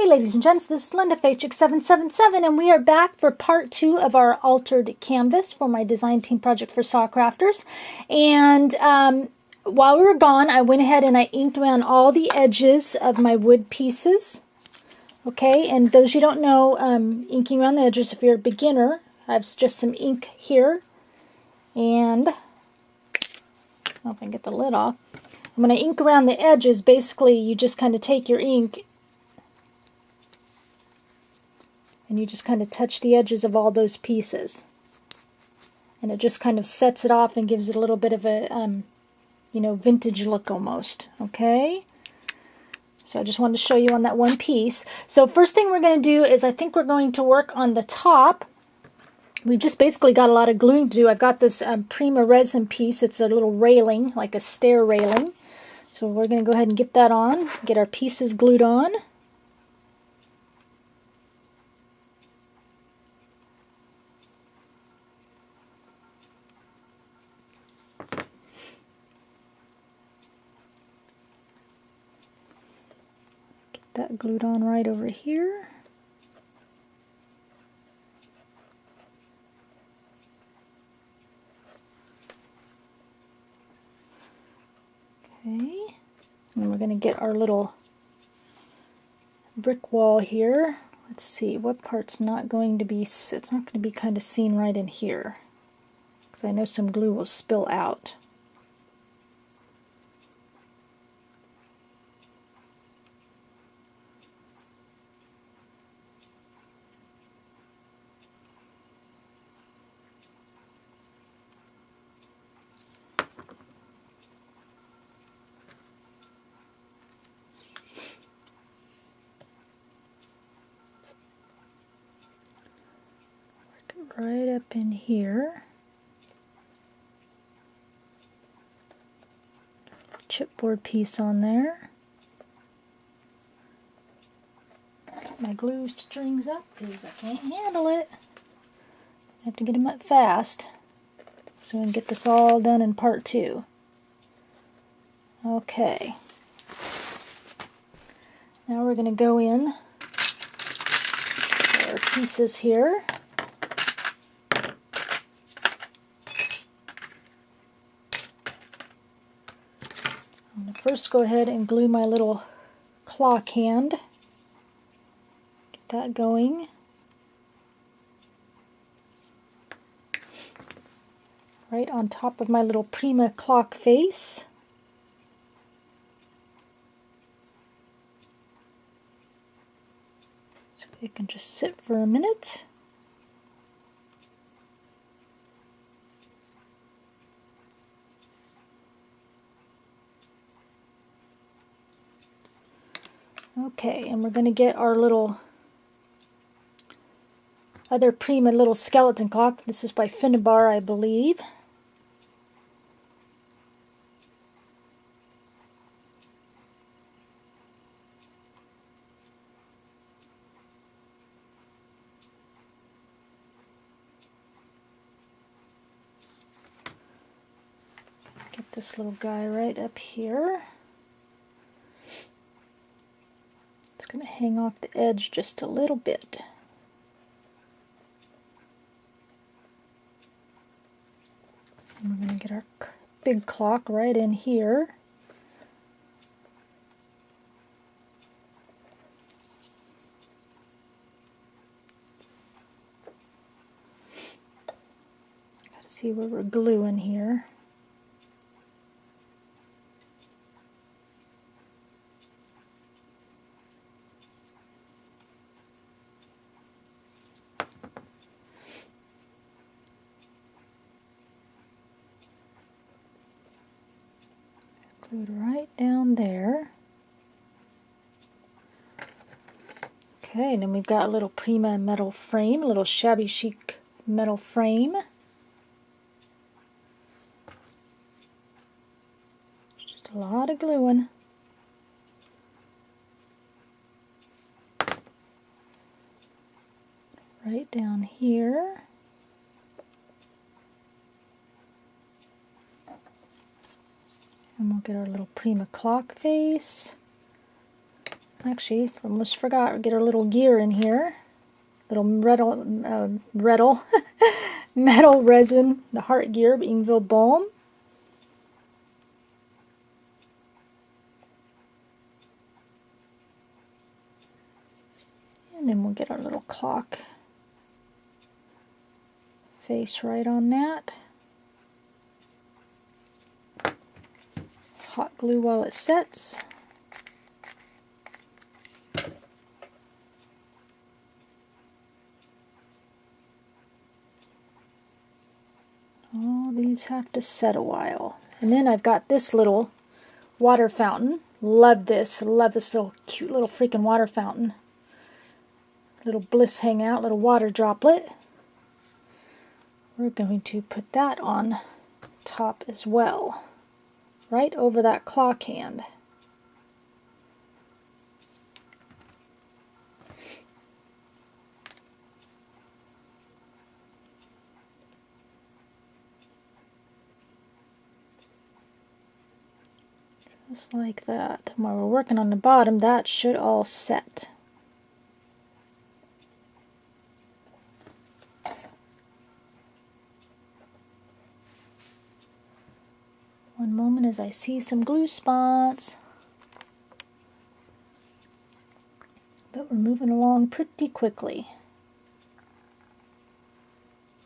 Hey ladies and gents, this is Linda Chick777 and we are back for part 2 of our altered canvas for my design team project for SaCrafters. And while we were gone, I went ahead and I inked around all the edges of my wood pieces. Okay, and those you don't know, inking around the edges, if you're a beginner, I have just some ink here. And I don't know if I can get the lid off. When I ink around the edges, basically you just kind of take your ink and you just kind of touch the edges of all those pieces. And it just kind of sets it off and gives it a little bit of a, vintage look almost. Okay? So I just wanted to show you on that one piece. So first thing we're going to do is I think we're going to work on the top. We've just basically got a lot of gluing to do. I've got this Prima resin piece. It's a little railing, like a stair railing. So we're going to go ahead and get that on, get our pieces glued on. That glued on right over here. Okay, and we're going to get our little brick wall here. Let's see, what part's not going to be, it's not going to be kind of seen right in here, because I know some glue will spill out. Right up in here. Chipboard piece on there. Get my glue strings up because I can't handle it. I have to get them up fast so we can get this all done in part 2. Okay. Now we're going to go in with our pieces here. I'm going to first go ahead and glue my little clock hand. Get that going. Right on top of my little Prima clock face. So it can just sit for a minute. Okay, and we're going to get our little other Prima little skeleton clock. This is by Finnebar, I believe. Get this little guy right up here. It's going to hang off the edge just a little bit. And we're going to get our big clock right in here. Got to see where we're gluing here. Glued right down there. Okay, and then we've got a little Prima metal frame, a little shabby chic metal frame. Just a lot of gluing. Right down here. And we'll get our little Prima clock face. Actually, almost forgot, get our little gear in here. Little metal resin, the heart gear, Ingeville Balm. And then we'll get our little clock face right on that. Hot glue while it sets. All these have to set a while. And then I've got this little water fountain. Love this little cute little freaking water fountain. Little bliss hangout, little water droplet. We're going to put that on top as well, right over that clock hand. Just like that. While we're working on the bottom, that should all set. One moment as I see some glue spots. But we're moving along pretty quickly.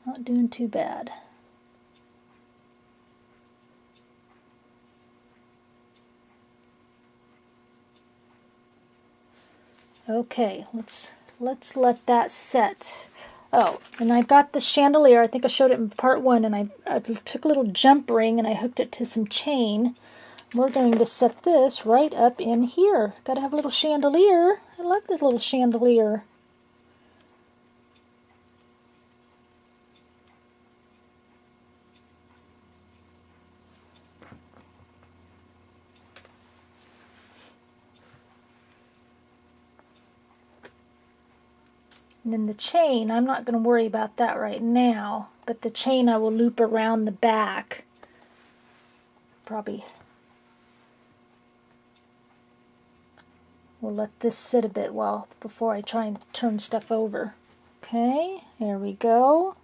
Not doing too bad. Okay, let's let that set. Oh, and I've got the chandelier. I think I showed it in part 1, and I took a little jump ring and I hooked it to some chain. We're going to set this right up in here. Got to have a little chandelier. I love this little chandelier. And then the chain, I'm not going to worry about that right now, but the chain I will loop around the back. Probably we'll let this sit a bit before I try and turn stuff over. Okay, there we go.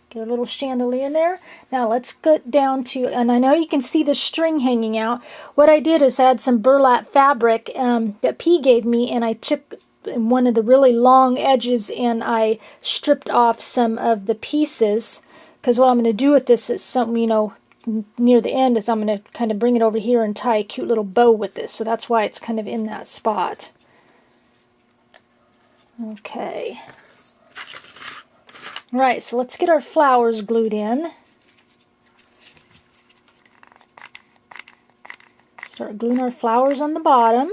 Get a little chandelier in there. Now let's get down to, and I know you can see the string hanging out. What I did is add some burlap fabric that P gave me, and I took one of the really long edges and I stripped off some of the pieces, because what I'm going to do with this is something, you know, near the end is I'm going to kind of bring it over here and tie a cute little bow with this. So that's why it's kind of in that spot. Okay. Right, so let's get our flowers glued in. Start gluing our flowers on the bottom.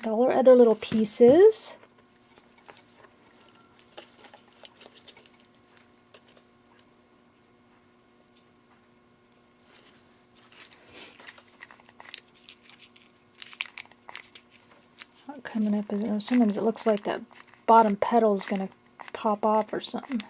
All our other little pieces. Not coming up as sometimes it looks like that bottom petal is going to pop off or something.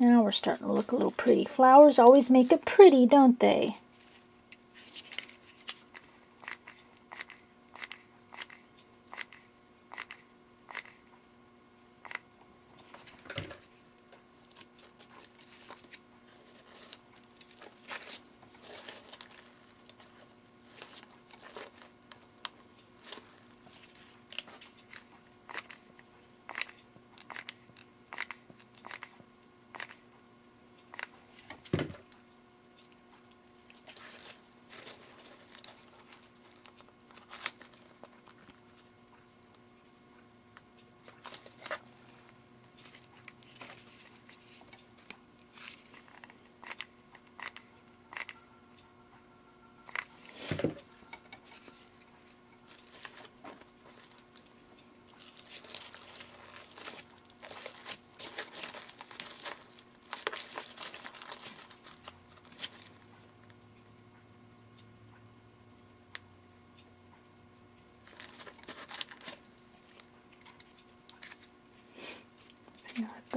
Now we're starting to look a little pretty. Flowers always make it pretty, don't they?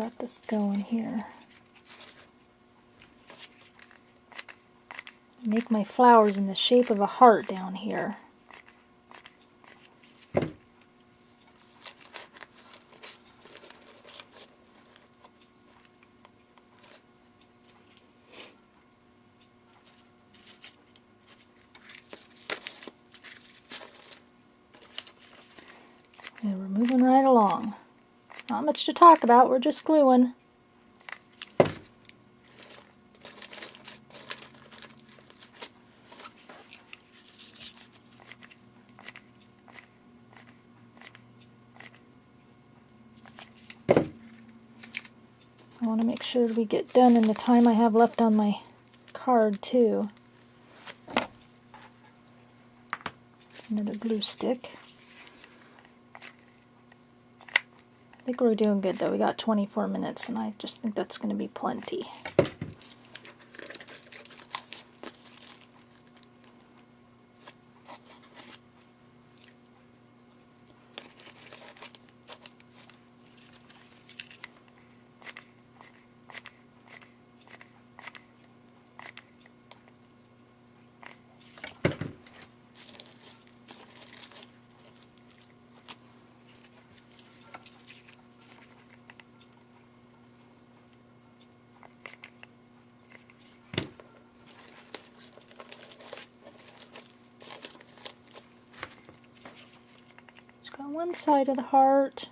got this going here. Make my flowers in the shape of a heart down here. And we're moving right along. Not much to talk about, we're just gluing. I want to make sure we get done in the time I have left on my card too. Another glue stick. I think we're doing good though. We got 24 minutes and I just think that's going to be plenty. On one side of the heart.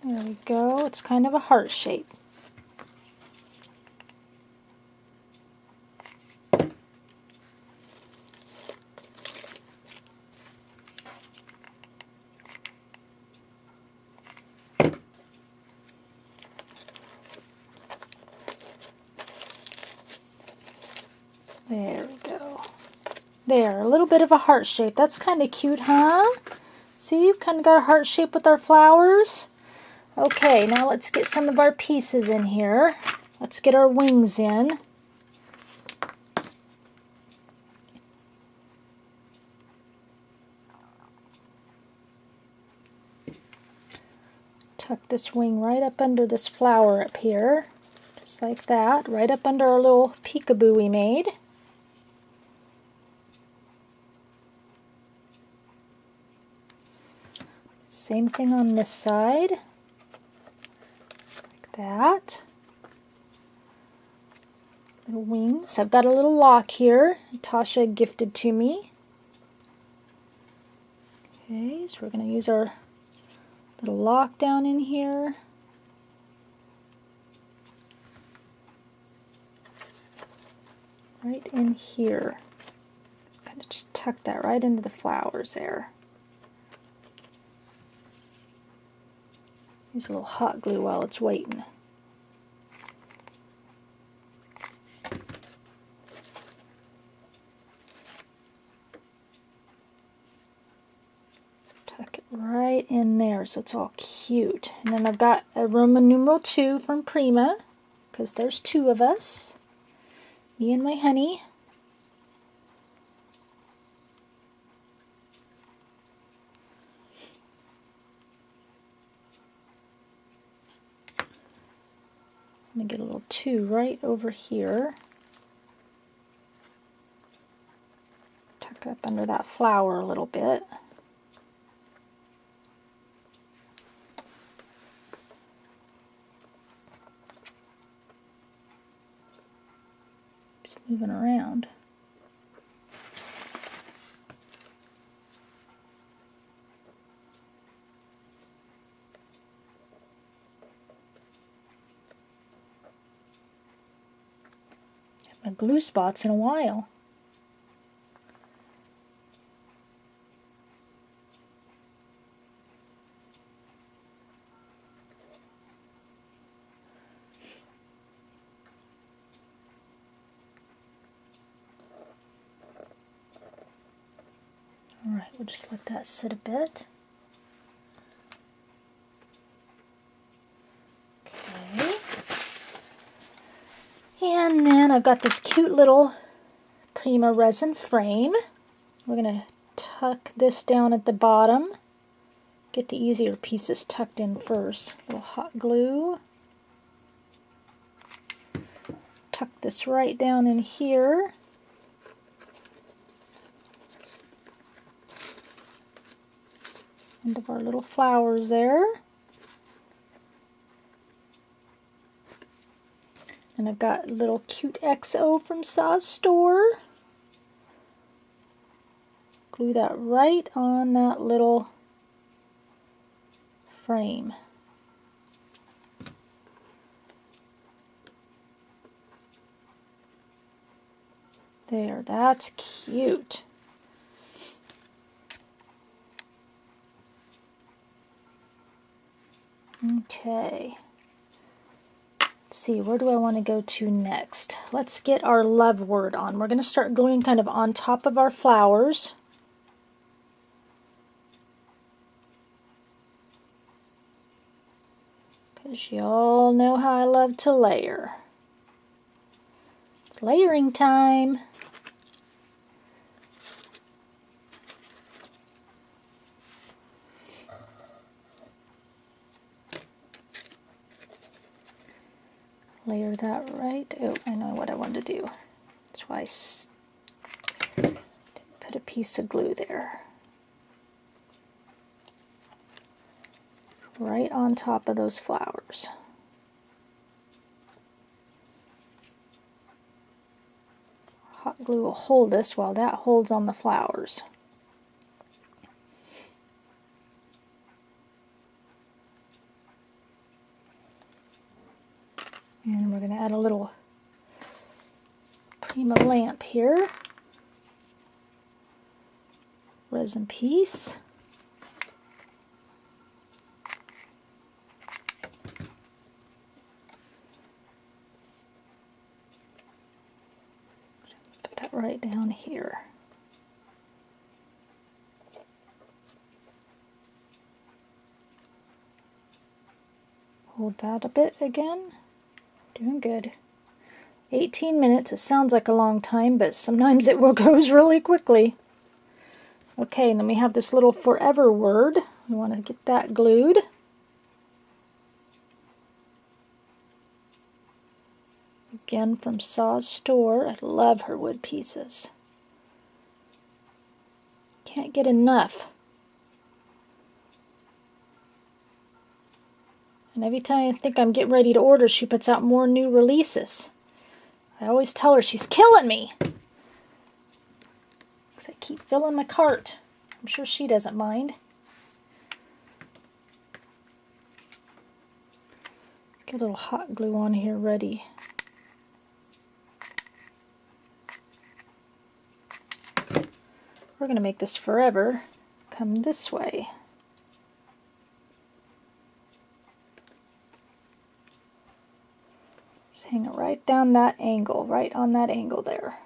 There we go. It's kind of a heart shape. There we go. There, a little bit of a heart shape. That's kind of cute, huh? See, we've kind of got a heart shape with our flowers. Okay, now let's get some of our pieces in here. Let's get our wings in. Tuck this wing right up under this flower up here. Just like that, right up under our little peekaboo we made. Same thing on this side, like that. Little wings. I've got a little lock here, Tasha gifted to me. Okay, so we're going to use our little lock down in here. Right in here. Kind of just tuck that right into the flowers there. Use a little hot glue while it's waiting. Tuck it right in there so it's all cute. And then I've got a Roman numeral 2 from Prima, because there's 2 of us. Me and my honey. I'm going to get a little 2 right over here. Tuck up under that flower a little bit. Just moving around. My glue spots in a while. Alright, we'll just let that sit a bit. Okay. And then I've got this cute little Prima resin frame. We're going to tuck this down at the bottom. Get the easier pieces tucked in first. A little hot glue. Tuck this right down in here. End of our little flowers there. And I've got a little cute XO from Sa's store. Glue that right on that little frame. There, that's cute. Okay. Let's see, where do I want to go to next? Let's get our love word on. We're going to start gluing kind of on top of our flowers. Because y'all know how I love to layer. It's layering time. Layer that right. Oh, I know what I wanted to do. That's why I put a piece of glue there. Right on top of those flowers. Hot glue will hold this while that holds on the flowers. And we're going to add a little Prima lamp here. Resin piece. Put that right down here. Hold that a bit again. Doing good. 18 minutes, it sounds like a long time, but sometimes it goes really quickly. Okay, and then we have this little forever word. We want to get that glued. Again from Sa's store. I love her wood pieces. Can't get enough. And every time I think I'm getting ready to order, she puts out more new releases. I always tell her she's killing me. Because I keep filling my cart. I'm sure she doesn't mind. Get a little hot glue on here ready. We're going to make this forever come this way. Just hang it right down that angle, right on that angle there.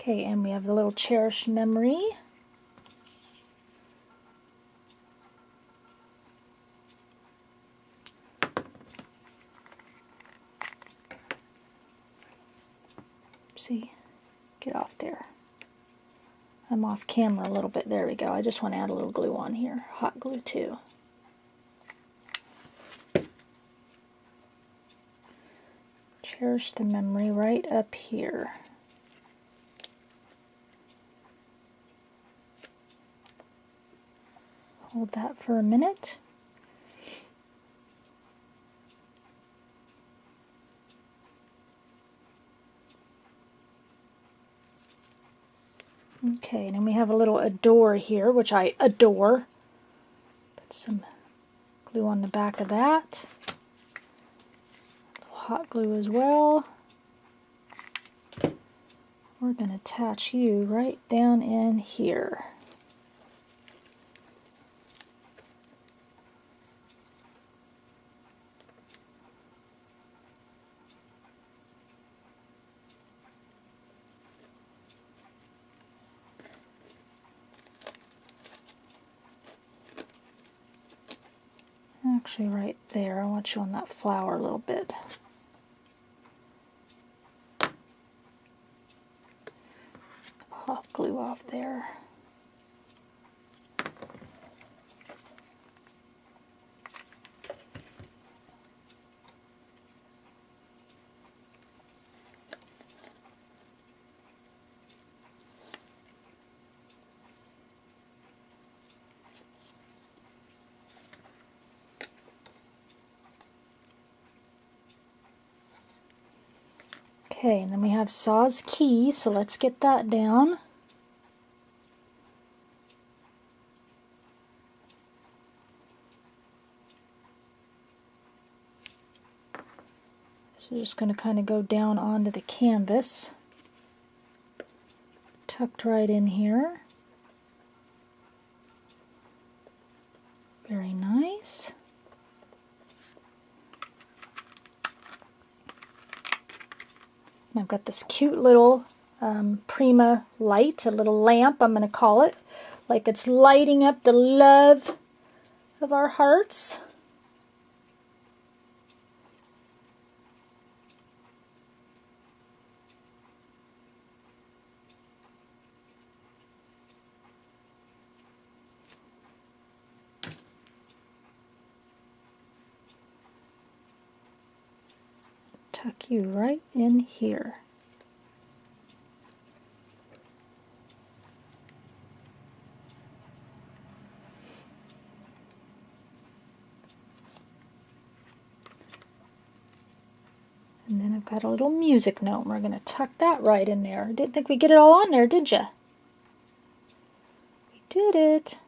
Okay, and we have the little cherished memory. See, get off there. I'm off camera a little bit. There we go. I just want to add a little glue on here. Hot glue too. Cherish the memory right up here. Hold that for a minute. Okay, and then we have a little adore here, which I adore. Put some glue on the back of that. A little hot glue as well. We're going to attach you right down in here. Actually right there. I want you on that flower a little bit. Hot glue off there. Okay, and then we have Saw's key, so let's get that down. So just going to kind of go down onto the canvas, tucked right in here. Very nice. And I've got this cute little Prima light, a little lamp, I'm going to call it, like it's lighting up the love of our hearts. Tuck you right in here. And then I've got a little music note. We're going to tuck that right in there. Didn't think we'd get it all on there, did you? We did it.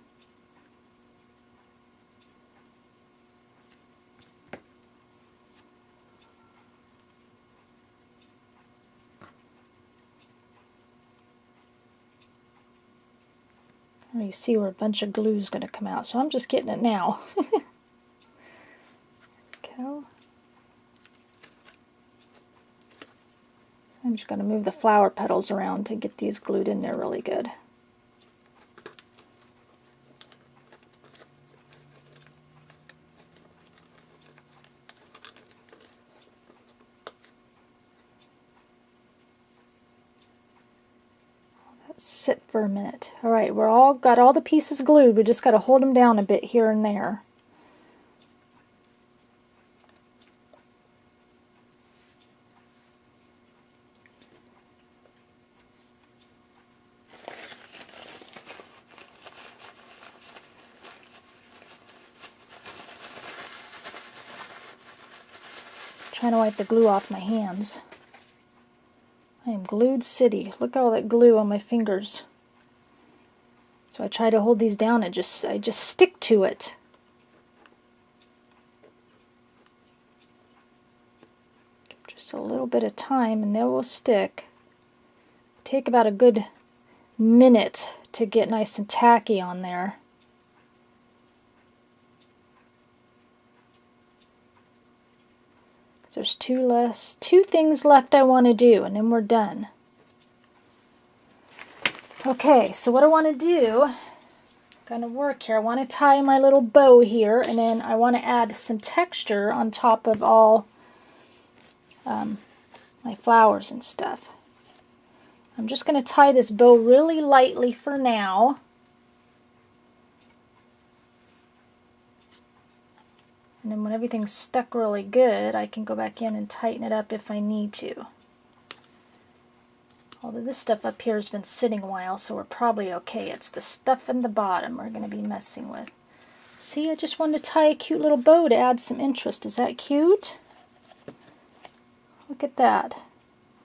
You see where a bunch of glue is going to come out, so I'm just getting it now. Go. I'm just going to move the flower petals around to get these glued in there really good. Sit for a minute. Alright, we're all got all the pieces glued. We just got to hold them down a bit here and there. Trying to wipe the glue off my hands. I am glued city. Look at all that glue on my fingers. So I try to hold these down and I just stick to it. Give just a little bit of time and they will stick. Take about a good minute to get nice and tacky on there. There's two things left I want to do, and then we're done. Okay, so what I want to do, gonna work here. I want to tie my little bow here, and then I want to add some texture on top of all my flowers and stuff. I'm just going to tie this bow really lightly for now. And then when everything's stuck really good, I can go back in and tighten it up if I need to. Although this stuff up here has been sitting a while, so we're probably okay. It's the stuff in the bottom we're going to be messing with. See, I just wanted to tie a cute little bow to add some interest. Is that cute? Look at that.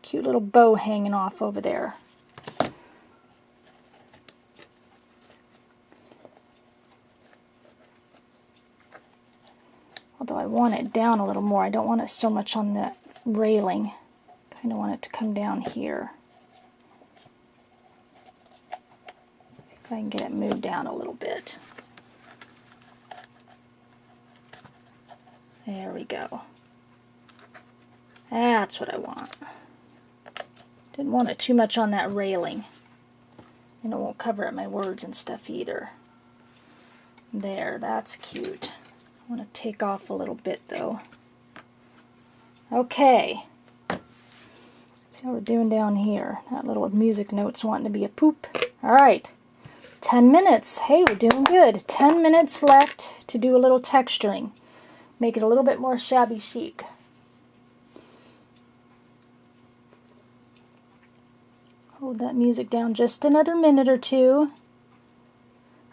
Cute little bow hanging off over there. Although I want it down a little more. I don't want it so much on the railing. Kind of want it to come down here. See if I can get it moved down a little bit. There we go. That's what I want. Didn't want it too much on that railing. And it won't cover up my words and stuff either. There, that's cute. I want to take off a little bit though. Okay. See how we're doing down here. That little music note's wanting to be a poop. Alright. 10 minutes. Hey, we're doing good. 10 minutes left to do a little texturing. Make it a little bit more shabby chic. Hold that music down just another minute or two.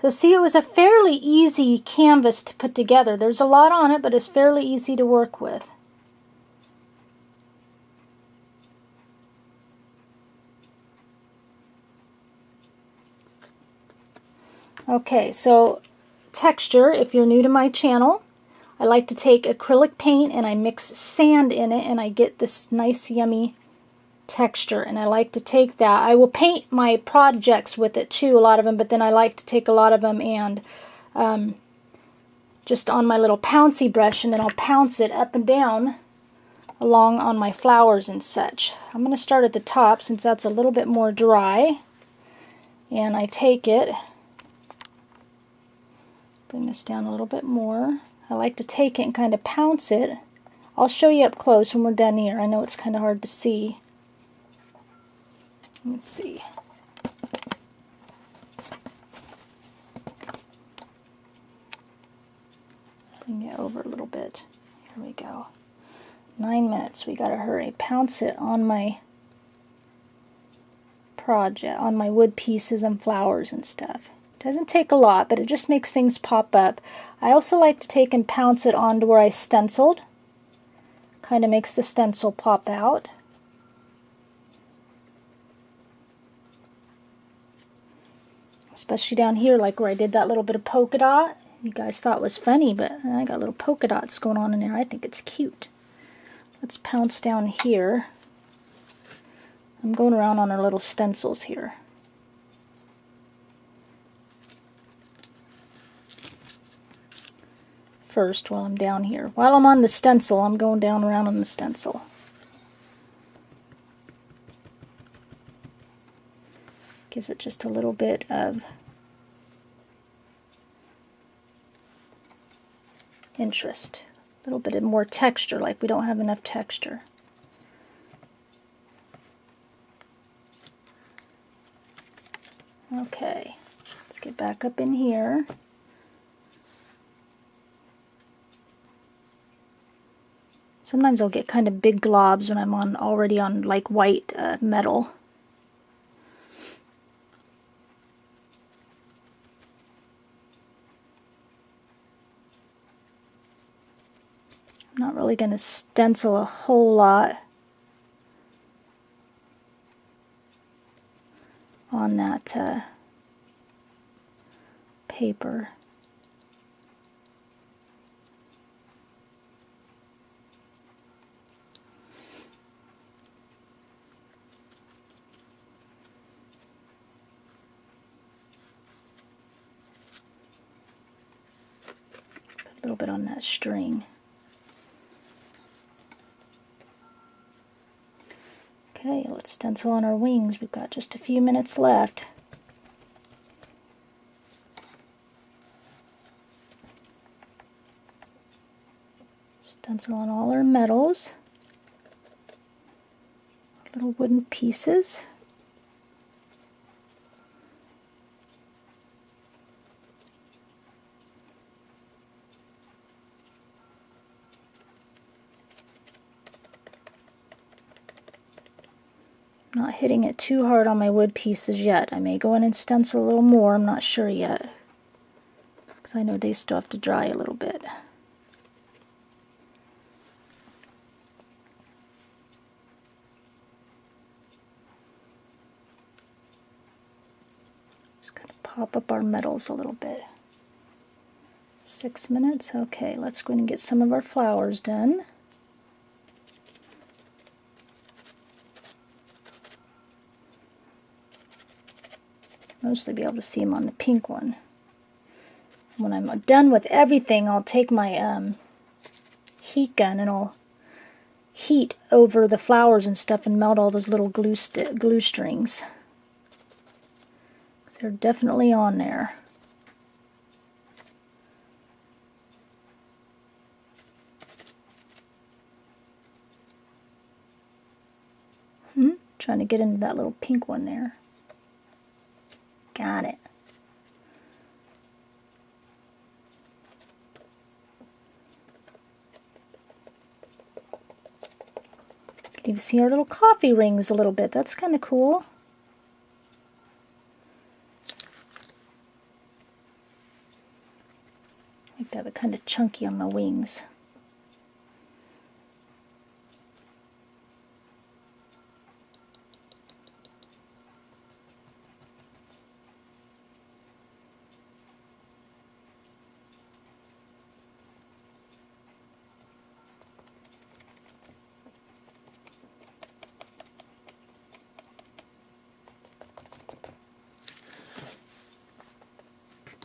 So see, it was a fairly easy canvas to put together. There's a lot on it, but it's fairly easy to work with. Okay, so texture, if you're new to my channel, I like to take acrylic paint and I mix sand in it and I get this nice yummy texture, and I like to take that. I will paint my projects with it too, a lot of them, but then I like to take a lot of them and just on my little pouncy brush, and then I'll pounce it up and down along on my flowers and such. I'm going to start at the top since that's a little bit more dry, and I take it, bring this down a little bit more. I like to take it and kind of pounce it. I'll show you up close when we're done here. I know it's kind of hard to see. Let's see. Bring it over a little bit. Here we go. 9 minutes. We gotta hurry. Pounce it on my project, on my wood pieces and flowers and stuff. Doesn't take a lot, but it just makes things pop up. I also like to take and pounce it onto where I stenciled. Kind of makes the stencil pop out. Especially down here, like where I did that little bit of polka dot. You guys thought it was funny, but I got little polka dots going on in there. I think it's cute. Let's pounce down here. I'm going around on our little stencils here. First, while I'm down here. While I'm on the stencil, I'm going down around on the stencil. Gives it just a little bit of interest. A little bit of more texture, like we don't have enough texture. Okay, let's get back up in here. Sometimes I'll get kind of big globs when I'm already on like white metal. I'm not really going to stencil a whole lot on that paper. Put a little bit on that string. Okay, let's stencil on our wings. We've got just a few minutes left. Stencil on all our metals, little wooden pieces. Not hitting it too hard on my wood pieces yet. I may go in and stencil a little more, I'm not sure yet, because I know they still have to dry a little bit. Just kind of pop up our metals a little bit. 6 minutes. Okay, let's go in and get some of our flowers done. Mostly be able to see them on the pink one. When I'm done with everything, I'll take my heat gun and I'll heat over the flowers and stuff and melt all those little glue strings. They're definitely on there. Trying to get into that little pink one there. Got it. You can even see our little coffee rings a little bit. That's kind of cool. I like to have it kind of chunky on my wings.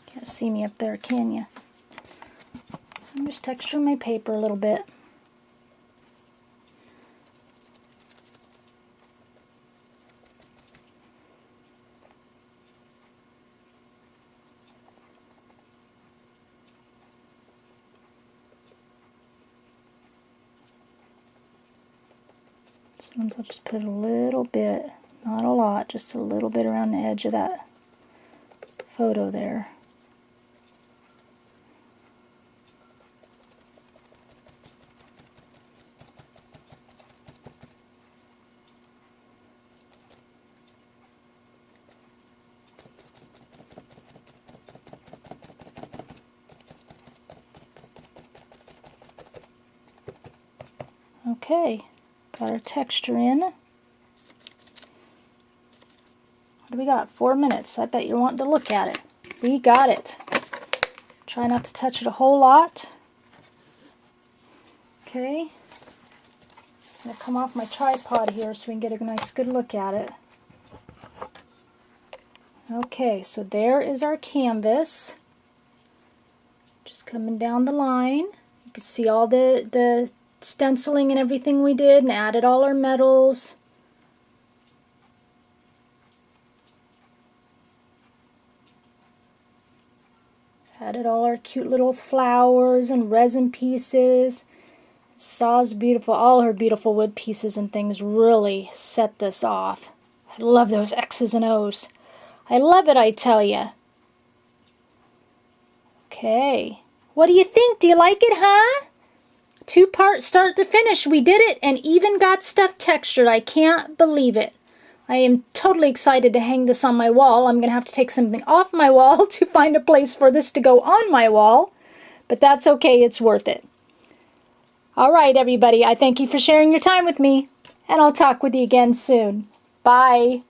Can't see me up there, can you? I'm just texturing my paper a little bit. Sometimes I'll just put a little bit, not a lot, just a little bit around the edge of that photo there. Okay, got our texture in. What do we got? 4 minutes. I bet you're wanting to look at it. We got it. Try not to touch it a whole lot. Okay. I'm going to come off my tripod here so we can get a nice good look at it. Okay, so there is our canvas. Just coming down the line. You can see all the stenciling and everything we did, and added all our metals. Added all our cute little flowers and resin pieces. Saw's beautiful. All her beautiful wood pieces and things really set this off. I love those X's and O's. I love it, I tell you. Okay. What do you think? Do you like it, huh? 2-part start to finish. We did it and even got stuff textured. I can't believe it. I am totally excited to hang this on my wall. I'm going to have to take something off my wall to find a place for this to go on my wall. But that's okay. It's worth it. All right, everybody. I thank you for sharing your time with me. And I'll talk with you again soon. Bye.